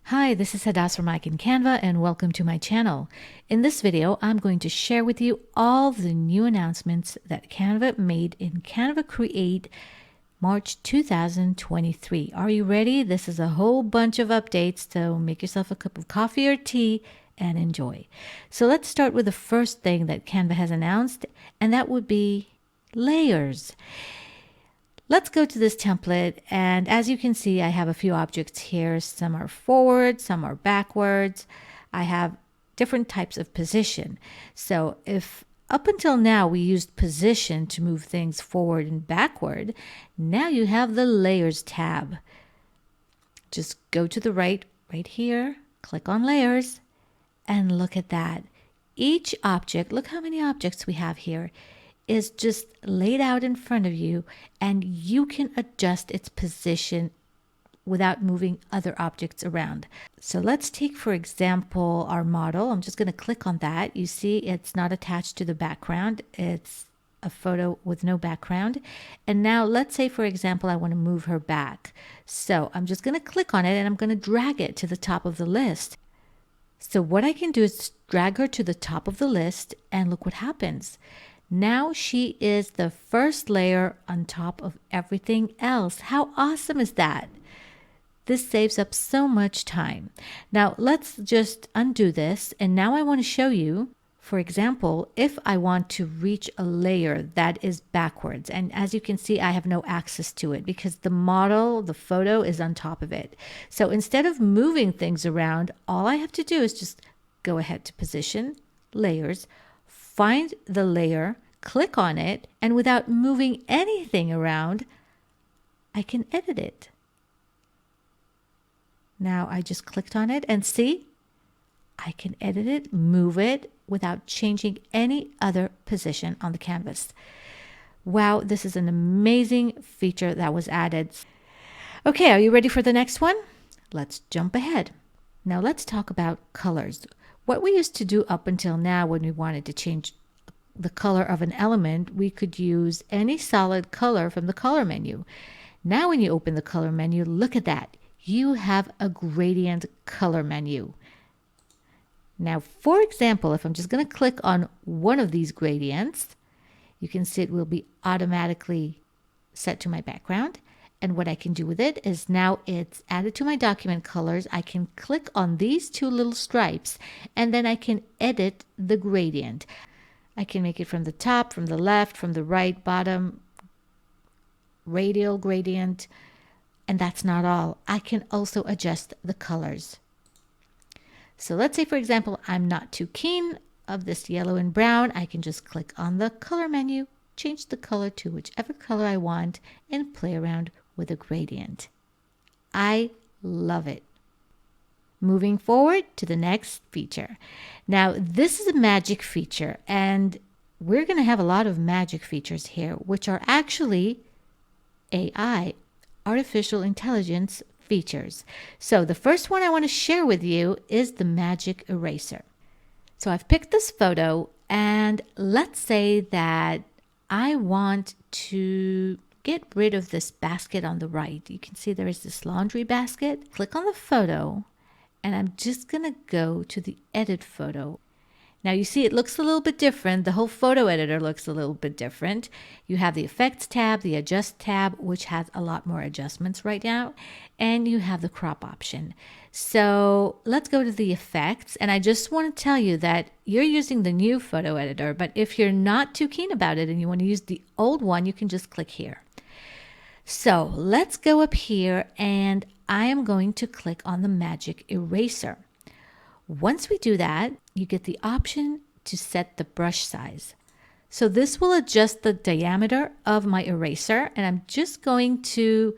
Hi, this is Hadas from Canva and welcome to my channel. In this video, I'm going to share with you all the new announcements that Canva made in Canva Create March 2023. Are you ready? This is a whole bunch of updates, so make yourself a cup of coffee or tea and enjoy. So let's start with the first thing that Canva has announced, and that would be layers. Let's go to this template, and as you can see, I have a few objects here. Some are forward, some are backwards. I have different types of position. So if up until now we used position to move things forward and backward, now you have the layers tab. Just go to the right here, click on layers, and look at that. Each object, look how many objects we have here, is just laid out in front of you, and you can adjust its position without moving other objects around. So let's take, for example, our model. I'm just going to click on that. You see it's not attached to the background. It's a photo with no background. And now let's say, for example, I want to move her back. So I'm just going to click on it and I'm going to drag it to the top of the list. So what I can do is drag her to the top of the list, and look what happens. Now she is the first layer on top of everything else. How awesome is that? This saves up so much time. Now let's just undo this. And now I want to show you, for example, if I want to reach a layer that is backwards. And as you can see, I have no access to it because the model, the photo is on top of it. So instead of moving things around, all I have to do is just go ahead to position, layers, find the layer, click on it, and without moving anything around, I can edit it. Now I just clicked on it and see, I can edit it, move it without changing any other position on the canvas. Wow, this is an amazing feature that was added. Okay, are you ready for the next one? Let's jump ahead. Now let's talk about colors. What we used to do up until now when we wanted to change the color of an element, we could use any solid color from the color menu. Now when you open the color menu, look at that. You have a gradient color menu. Now, for example, if I'm just going to click on one of these gradients, you can see it will be automatically set to my background. And what I can do with it is now it's added to my document colors. I can click on these two little stripes, and then I can edit the gradient. I can make it from the top, from the left, from the right, bottom, radial gradient. And that's not all. I can also adjust the colors. So let's say, for example, I'm not too keen of this yellow and brown. I can just click on the color menu, change the color to whichever color I want, and play around with a gradient. I love it. Moving forward to the next feature. Now, this is a magic feature, and we're going to have a lot of magic features here, which are actually AI, artificial intelligence features. So the first one I want to share with you is the magic eraser. So I've picked this photo, and let's say that I want to get rid of this basket on the right. You can see there is this laundry basket. Click on the photo, and I'm just going to go to the edit photo. Now you see it looks a little bit different. The whole photo editor looks a little bit different. You have the effects tab, the adjust tab, which has a lot more adjustments right now. And you have the crop option. So let's go to the effects. And I just want to tell you that you're using the new photo editor, but if you're not too keen about it and you want to use the old one, you can just click here. So let's go up here, and I am going to click on the magic eraser. Once we do that, you get the option to set the brush size. So this will adjust the diameter of my eraser, and I'm just going to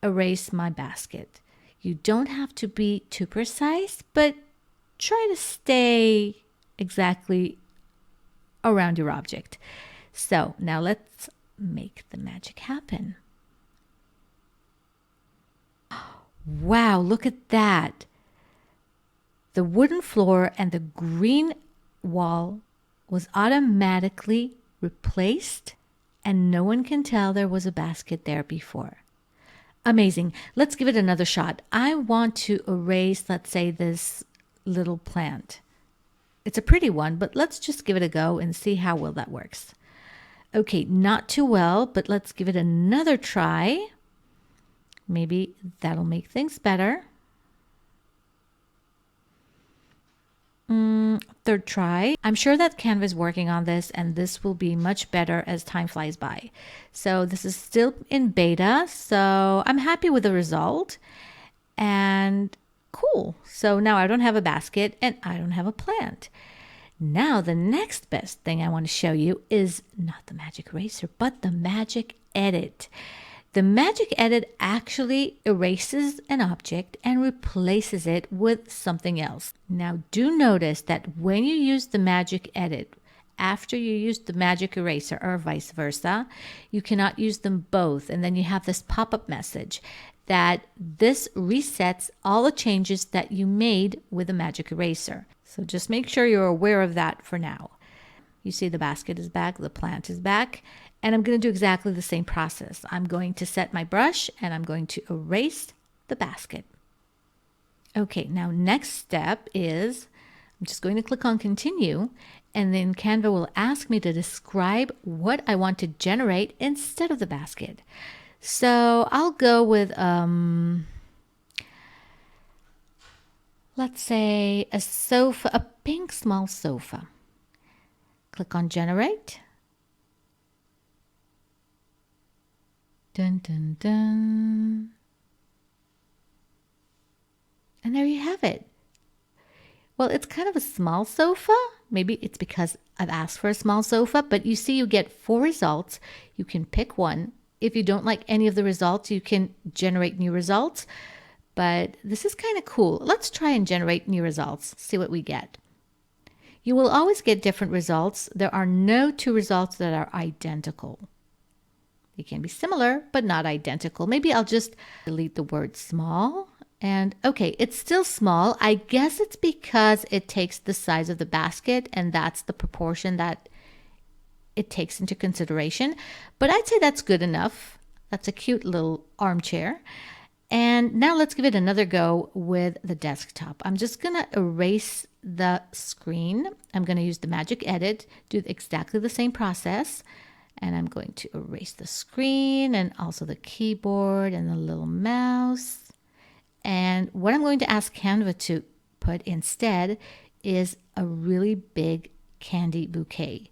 erase my basket. You don't have to be too precise, but try to stay exactly around your object. So now let's make the magic happen. Wow, look at that. The wooden floor and the green wall was automatically replaced, and no one can tell there was a basket there before. Amazing. Let's give it another shot. I want to erase, let's say, this little plant. It's a pretty one, but let's just give it a go and see how well that works. Okay, not too well, but let's give it another try. Maybe that'll make things better. Third try. I'm sure that Canva is working on this, and this will be much better as time flies by. So this is still in beta, so I'm happy with the result. And cool. So now I don't have a basket and I don't have a plant. Now the next best thing I want to show you is not the magic eraser, but the magic edit. The magic edit actually erases an object and replaces it with something else. Now do notice that when you use the magic edit after you use the magic eraser or vice versa, you cannot use them both. And then you have this pop-up message that this resets all the changes that you made with the magic eraser. So just make sure you're aware of that for now. You see the basket is back, the plant is back, and I'm going to do exactly the same process. I'm going to set my brush and I'm going to erase the basket. Okay, now next step is I'm just going to click on continue, and then Canva will ask me to describe what I want to generate instead of the basket. So I'll go with, let's say a sofa, a pink small sofa. Click on generate. Dun, dun, dun. And there you have it. Well, it's kind of a small sofa. Maybe it's because I've asked for a small sofa, but you see you get 4 results. You can pick one. If you don't like any of the results, you can generate new results. But this is kind of cool. Let's try and generate new results, see what we get. You will always get different results. There are no 2 results that are identical. They can be similar, but not identical. Maybe I'll just delete the word small. And okay, it's still small. I guess it's because it takes the size of the basket, and that's the proportion that it takes into consideration. But I'd say that's good enough. That's a cute little armchair. And now let's give it another go with the desktop. I'm just going to erase the screen. I'm going to use the magic edit, do exactly the same process. And I'm going to erase the screen and also the keyboard and the little mouse. And what I'm going to ask Canva to put instead is a really big candy bouquet.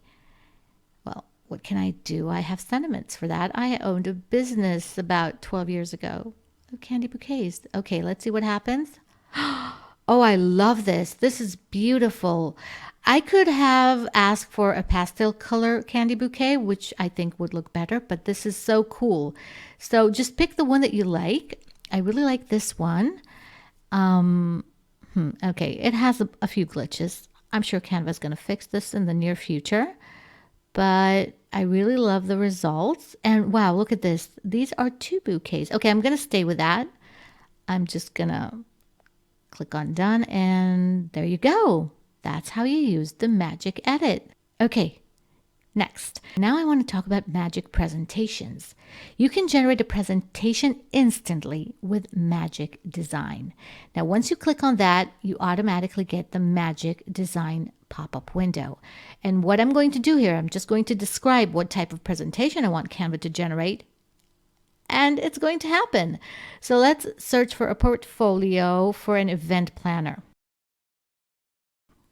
Well, what can I do? I have sentiments for that. I owned a business about 12 years ago of candy bouquets. Okay, let's see what happens. Oh, I love this. This is beautiful. I could have asked for a pastel color candy bouquet, which I think would look better, but this is so cool. So just pick the one that you like. I really like this one. Okay, it has a few glitches. I'm sure Canva is going to fix this in the near future, but I really love the results. And wow, look at this. These are 2 bouquets. Okay, I'm going to stay with that. I'm just going to click on done, and there you go. That's how you use the magic edit. Okay, next. Now I want to talk about magic presentations. You can generate a presentation instantly with Magic Design. Now, once you click on that, you automatically get the Magic Design pop-up window. And what I'm going to do here, I'm just going to describe what type of presentation I want Canva to generate, and it's going to happen. So let's search for a portfolio for an event planner.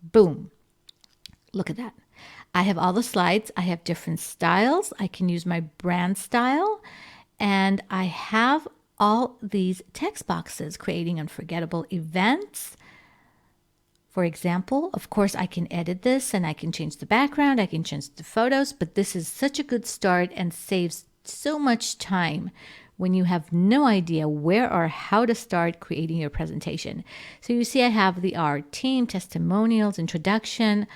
Boom. Look at that. I have all the slides. I have different styles. I can use my brand style. And I have all these text boxes, creating unforgettable events. For example, of course, I can edit this and I can change the background. I can change the photos, but this is such a good start and saves so much time when you have no idea where or how to start creating your presentation. So you see I have the art team, testimonials, introduction.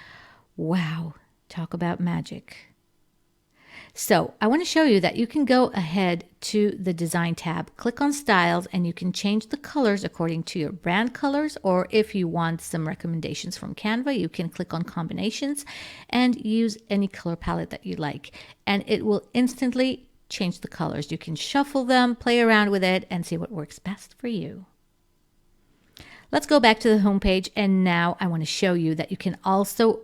Wow, talk about magic. So I want to show you that you can go ahead to the design tab, click on styles, and you can change the colors according to your brand colors, or if you want some recommendations from Canva, you can click on combinations and use any color palette that you like. And it will instantly change the colors. You can shuffle them, play around with it, and see what works best for you. Let's go back to the home page, and now I want to show you that you can also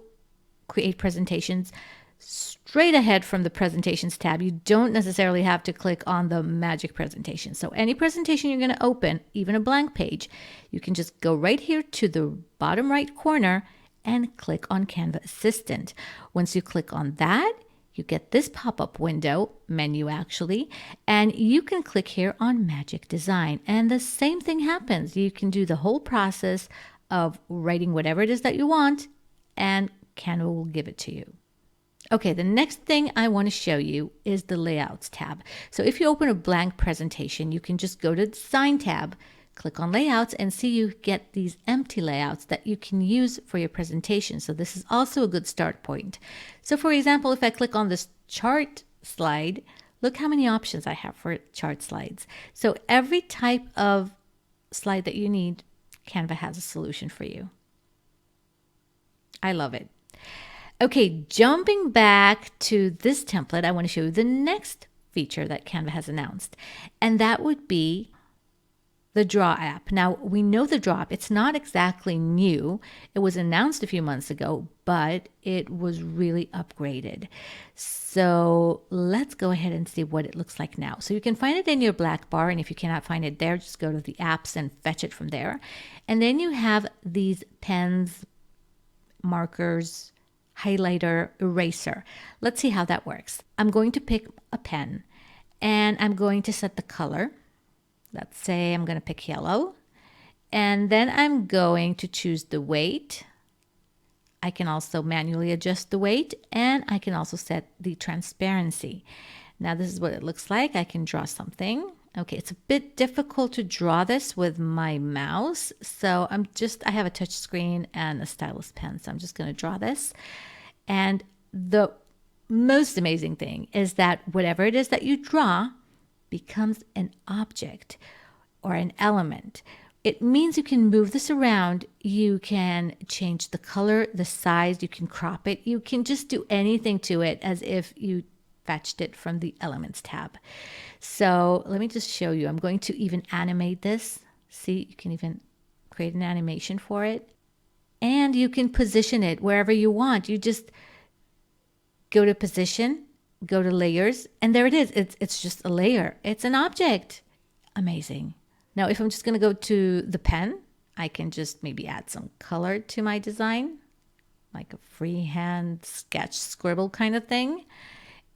create presentations straight ahead from the presentations tab. You don't necessarily have to click on the magic presentation. So any presentation you're going to open, even a blank page, you can just go right here to the bottom right corner and click on Canva Assistant. Once you click on that, you get this pop-up window, menu actually, and you can click here on Magic Design. And the same thing happens. You can do the whole process of writing whatever it is that you want, and Canva will give it to you. Okay, the next thing I want to show you is the Layouts tab. So if you open a blank presentation, you can just go to the Design tab, click on Layouts, and see you get these empty layouts that you can use for your presentation. So this is also a good start point. So for example, if I click on this chart slide, look how many options I have for chart slides. So every type of slide that you need, Canva has a solution for you. I love it. Okay, jumping back to this template, I want to show you the next feature that Canva has announced, and that would be the Draw app. Now, we know the Draw app. It's not exactly new. It was announced a few months ago, but it was really upgraded. So let's go ahead and see what it looks like now. So you can find it in your black bar, and if you cannot find it there, just go to the apps and fetch it from there. And then you have these pens, markers, highlighter, eraser. Let's see how that works. I'm going to pick a pen and I'm going to set the color. Let's say I'm going to pick yellow, and then I'm going to choose the weight. I can also manually adjust the weight, and I can also set the transparency. Now this is what it looks like. I can draw something. Okay, it's a bit difficult to draw this with my mouse, so I have a touch screen and a stylus pen, so I'm just going to draw this. And the most amazing thing is that whatever it is that you draw becomes an object or an element. It means you can move this around. You can change the color, the size, you can crop it. You can just do anything to it as if you fetched it from the Elements tab. So let me just show you. I'm going to even animate this. See, you can even create an animation for it. And you can position it wherever you want. You just go to position, go to layers, and there it is. It's just a layer. It's an object. Amazing. Now, if I'm just going to go to the pen, I can just maybe add some color to my design, like a freehand sketch scribble kind of thing.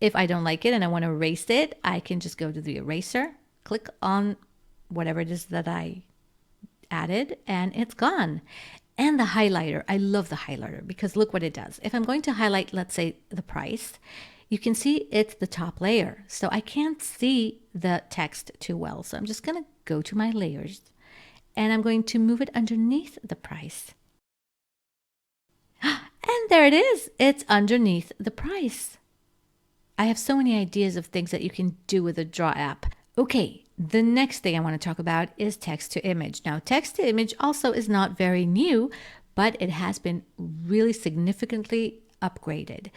If I don't like it and I want to erase it, I can just go to the eraser, click on whatever it is that I added, and it's gone. And the highlighter, I love the highlighter because look what it does. If I'm going to highlight, let's say, the price, you can see it's the top layer. So I can't see the text too well. So I'm just going to go to my layers and I'm going to move it underneath the price. And there it is. It's underneath the price. I have so many ideas of things that you can do with the Draw app. Okay, the next thing I want to talk about is text to image. Now, text to image also is not very new, but it has been really significantly upgraded.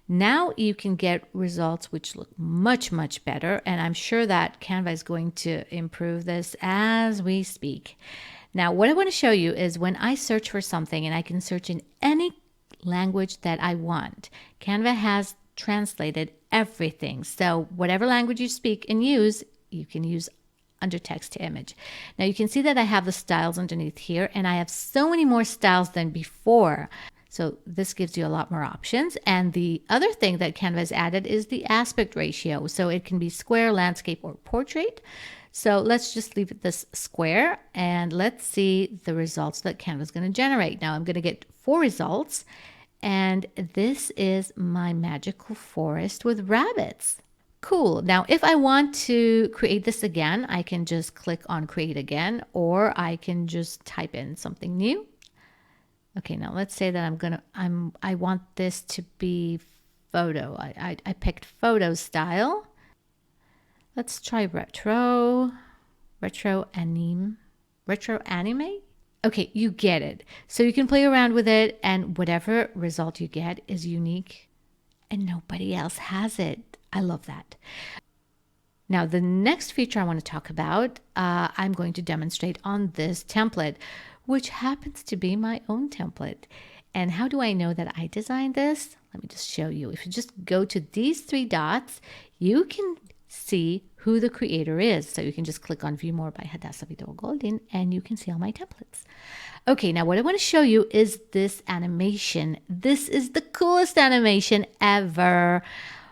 Now you can get results which look much, much better, and I'm sure that Canva is going to improve this as we speak. Now, what I want to show you is when I search for something, and I can search in any language that I want, Canva has translated everything. So whatever language you speak and use, you can use under text to image. Now you can see that I have the styles underneath here, and I have so many more styles than before. So this gives you a lot more options. And the other thing that Canva has added is the aspect ratio. So it can be square, landscape, or portrait. So let's just leave it this square and let's see the results that Canva is going to generate. Now I'm going to get 4 results. And this is my magical forest with rabbits. Cool. Now, if I want to create this again, I can just click on create again, or I can just type in something new. Okay, now let's say that I want this to be photo. I picked photo style. Let's try retro anime. Okay, you get it. So you can play around with it, and whatever result you get is unique and nobody else has it. I love that. Now, the next feature I want to talk about, I'm going to demonstrate on this template, which happens to be my own template. And how do I know that I designed this? Let me just show you. If you just go to these three dots, you can see who the creator is. So you can just click on View More by Hadas, Avidor, Goldin, and you can see all my templates. Okay, now what I want to show you is this animation. This is the coolest animation ever.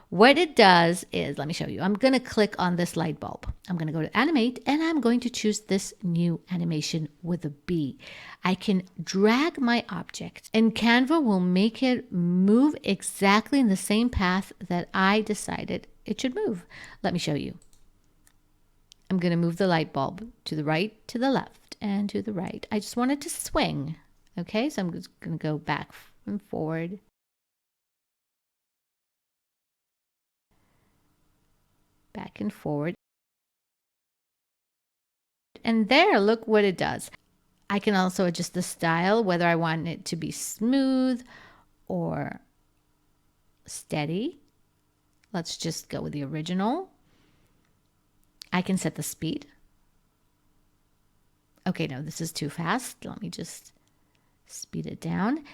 What it does is, let me show you. I'm going to click on this light bulb. I'm going to go to Animate, and I'm going to choose this new animation with a B. I can drag my object, and Canva will make it move exactly in the same path that I decided it should move. Let me show you. I'm going to move the light bulb to the right, to the left, and to the right. I just want it to swing. Okay, so I'm just going to go back and forward. Back and forward. And there, look what it does. I can also adjust the style, whether I want it to be smooth or steady. Let's just go with the original. I can set the speed. Okay, no, this is too fast. Let me just speed it down.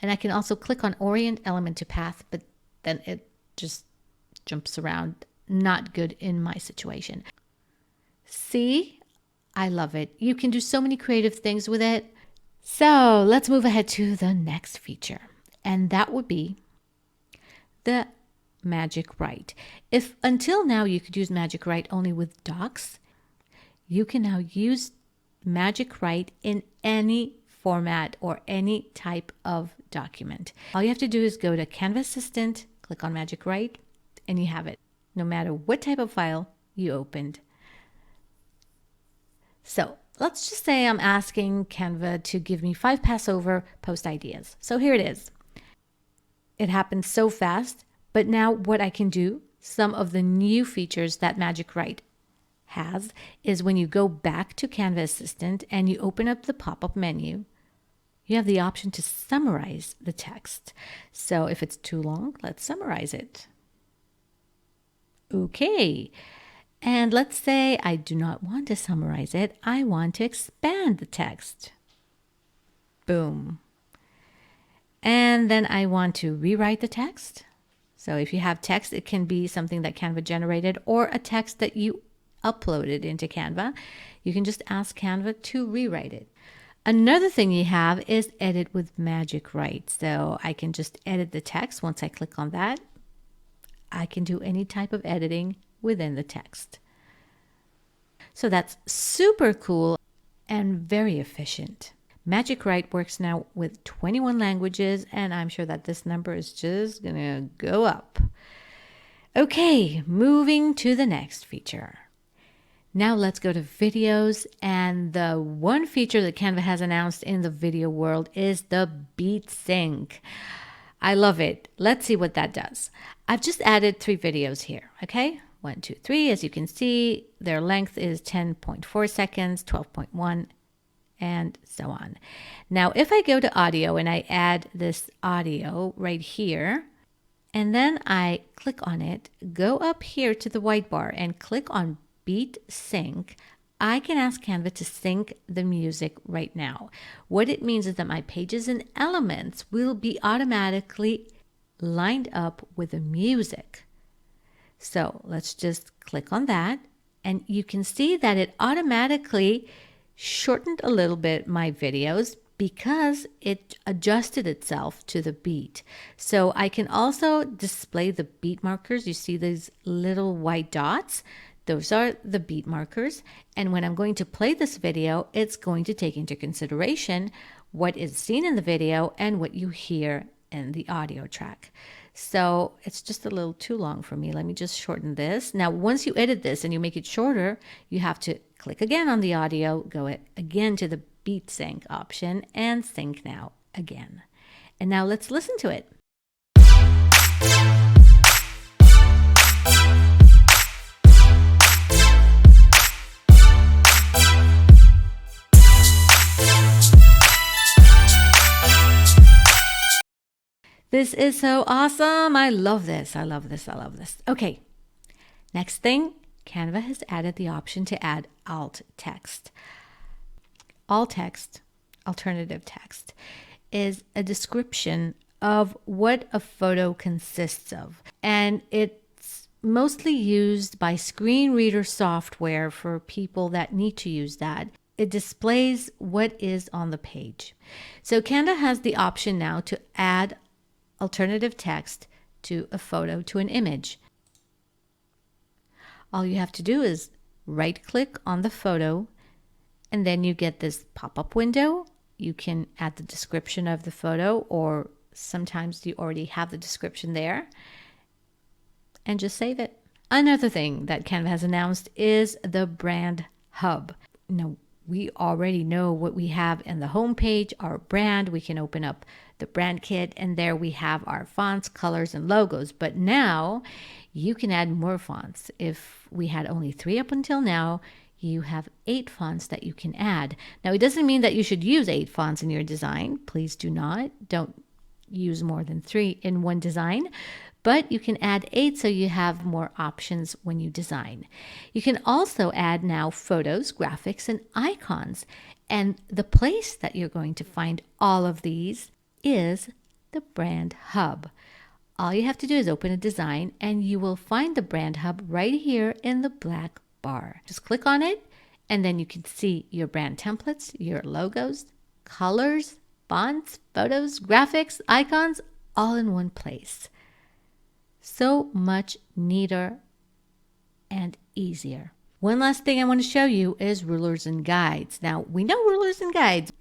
And I can also click on Orient Element to Path, but then it just jumps around. Not good in my situation. See, I love it. You can do so many creative things with it. So let's move ahead to the next feature, and that would be the Magic Write. If until now you could use Magic Write only with docs, you can now use Magic Write in any format or any type of document. All you have to do is go to Canva Assistant, click on Magic Write, and you have it, no matter what type of file you opened. So let's just say I'm asking Canva to give me 5 Passover post ideas. So here it is. It happened so fast, but now what I can do, some of the new features that Magic Write has is when you go back to Canva Assistant and you open up the pop-up menu, you have the option to summarize the text. So if it's too long, let's summarize it. Okay, and let's say I do not want to summarize it. I want to expand the text. Boom. And then I want to rewrite the text. So if you have text, it can be something that Canva generated or a text that you uploaded into Canva. You can just ask Canva to rewrite it. Another thing you have is Edit with Magic Write. So I can just edit the text. Once I click on that, I can do any type of editing within the text. So that's super cool and very efficient. Magic Write works now with 21 languages, and I'm sure that this number is just gonna go up. Okay, moving to the next feature. Now let's go to videos, and the one feature that Canva has announced in the video world is the beat sync. I love it. Let's see what that does. I've just added 3 videos here, okay? 1, 2, 3. As you can see, their length is 10.4 seconds, 12.1, and so on. Now, if I go to audio and I add this audio right here, and then I click on it, go up here to the white bar and click on Beat Sync, I can ask Canva to sync the music right now. What it means is that my pages and elements will be automatically lined up with the music. So let's just click on that, and you can see that it automatically shortened a little bit my videos because it adjusted itself to the beat. So I can also display the beat markers. You see these little white dots? Those are the beat markers. And when I'm going to play this video, it's going to take into consideration what is seen in the video and what you hear in the audio track. So it's just a little too long for me. Let me just shorten this. Now, once you edit this and you make it shorter, you have to click again on the audio, go again to the beat sync option, and sync now again. And now let's listen to it. This is so awesome. I love this. I love this. I love this. Okay. Next thing, Canva has added the option to add alt text. Alt text, alternative text, is a description of what a photo consists of. And it's mostly used by screen reader software for people that need to use that. It displays what is on the page. So Canva has the option now to add alternative text to a photo, to an image. All you have to do is right-click on the photo, and then you get this pop-up window. You can add the description of the photo, or sometimes you already have the description there, and just save it. Another thing that Canva has announced is the brand hub. Now, we already know what we have in the home page, our brand. We can open up the brand kit, and there we have our fonts, colors, and logos. But now you can add more fonts. If we had only 3 up until now, you have 8 fonts that you can add. Now, it doesn't mean that you should use 8 fonts in your design. Please do not. Don't use more than 3 in one design. But you can add 8 so you have more options when you design. You can also add now photos, graphics, and icons. And the place that you're going to find all of these is the Brand Hub. All you have to do is open a design and you will find the Brand Hub right here in the black bar. Just click on it and then you can see your brand templates, your logos, colors, fonts, photos, graphics, icons, all in one place. So much neater and easier. One last thing I want to show you is rulers and guides. Now, we know rulers and guides,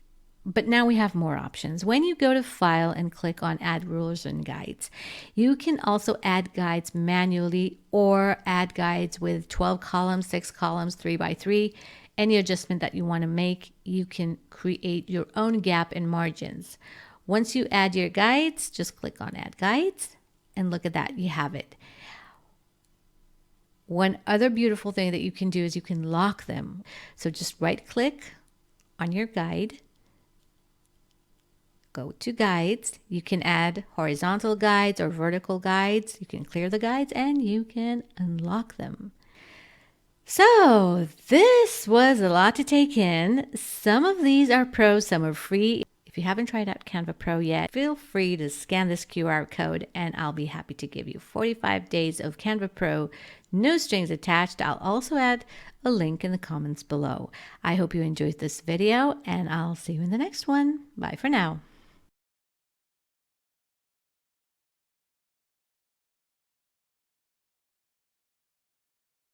but now we have more options. When you go to File and click on Add Rulers and Guides, you can also add guides manually or add guides with 12 columns, 6 columns, 3 by 3. Any adjustment that you want to make, you can create your own gap and margins. Once you add your guides, just click on Add Guides. And look at that, you have it. One other beautiful thing that you can do is you can lock them. So just right click on your guide, go to guides. You can add horizontal guides or vertical guides. You can clear the guides and you can unlock them. So this was a lot to take in. Some of these are pro, some are free. If you haven't tried out Canva Pro yet, feel free to scan this QR code and I'll be happy to give you 45 days of Canva Pro, no strings attached. I'll also add a link in the comments below. I hope you enjoyed this video and I'll see you in the next one. Bye for now.